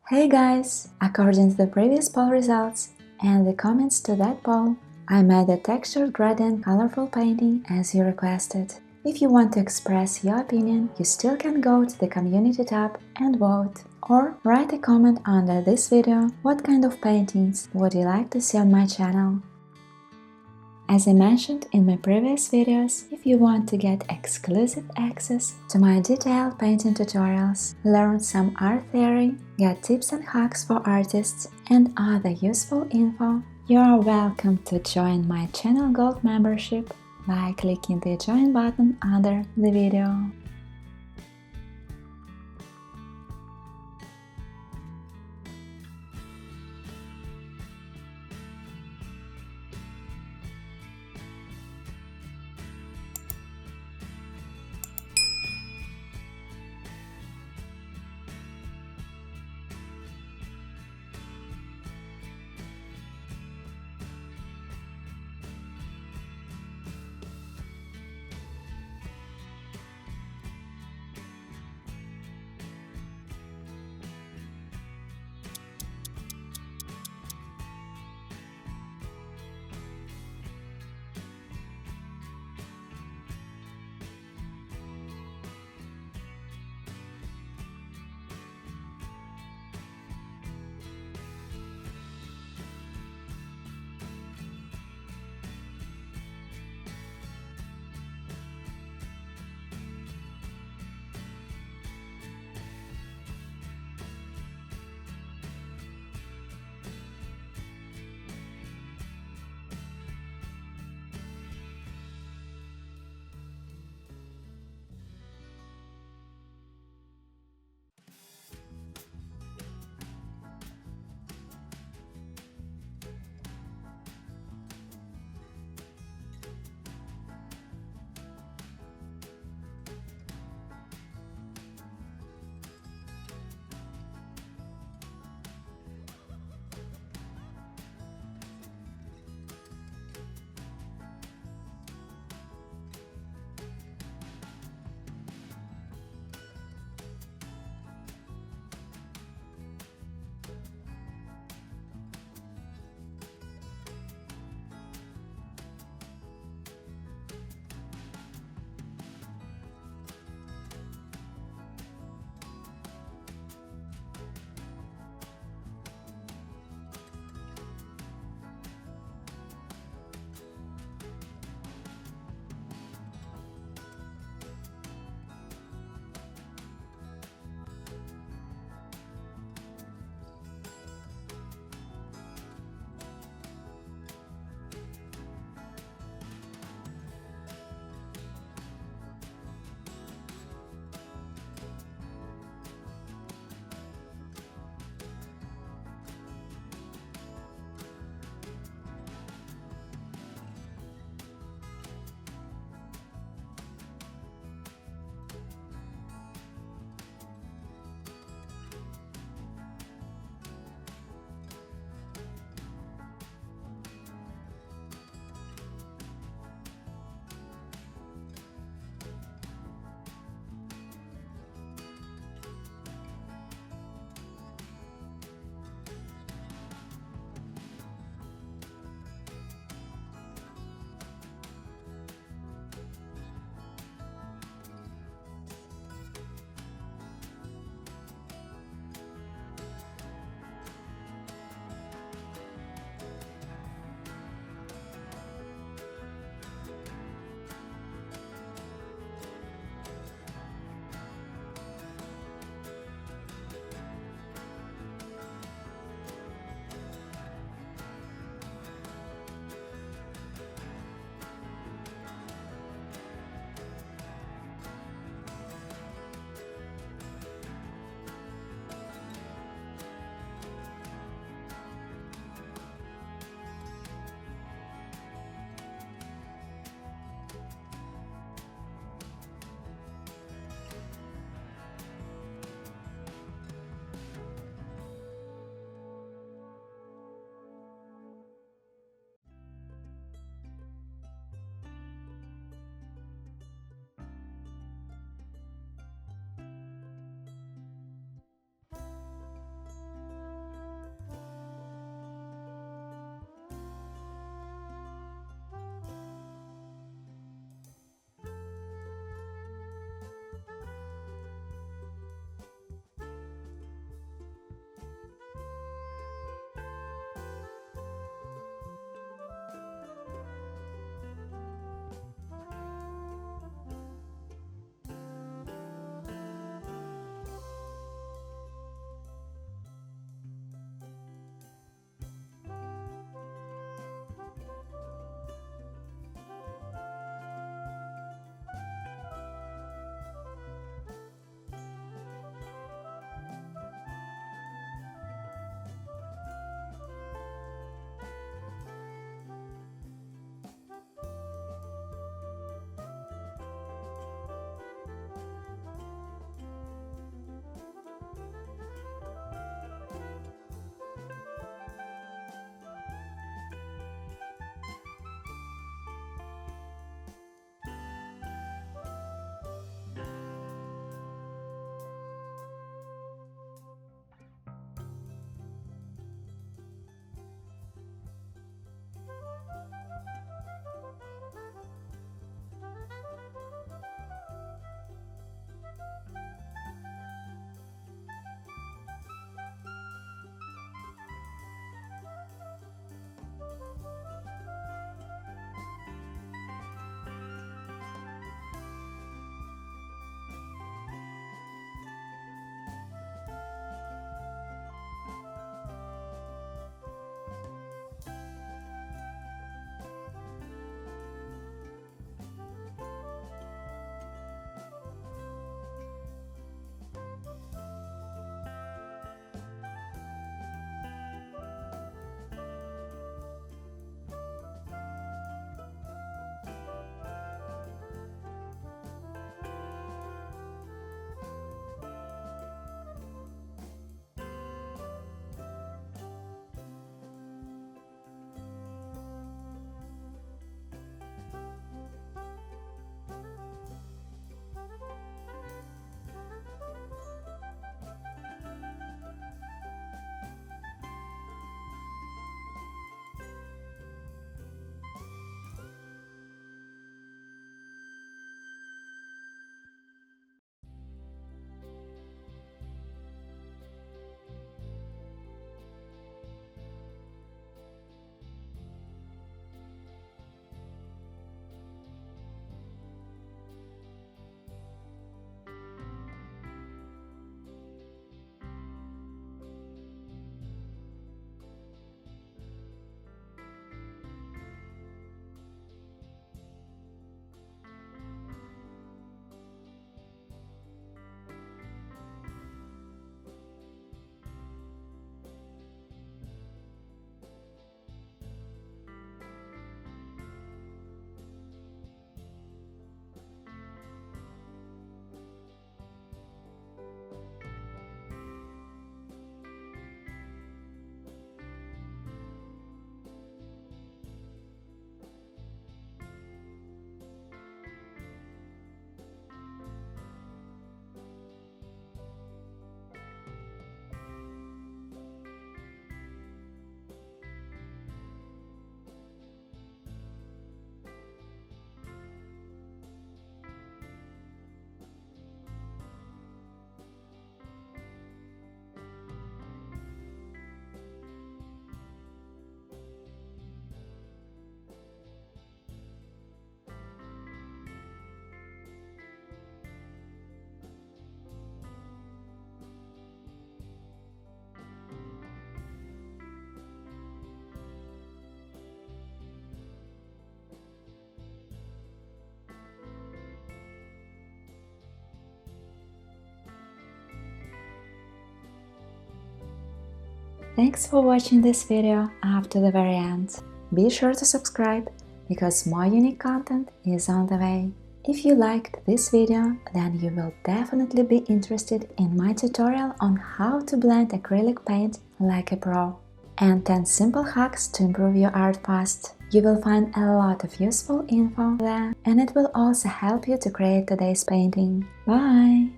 Hey guys! According to the previous poll results and the comments to that poll, I made a textured gradient colorful painting as you requested. If you want to express your opinion, you still can go to the community tab and vote. Or write a comment under this video what kind of paintings would you like to see on my channel. As I mentioned in my previous videos, if you want to get exclusive access to my detailed painting tutorials, learn some art theory, get tips and hacks for artists, and other useful info, you are welcome to join my channel Gold membership by clicking the join button under the video. Thanks for watching this video up to the very end. Be sure to subscribe, because more unique content is on the way. If you liked this video, then you will definitely be interested in my tutorial on how to blend acrylic paint like a pro, and 10 simple hacks to improve your art fast. You will find a lot of useful info there, and it will also help you to create today's painting. Bye!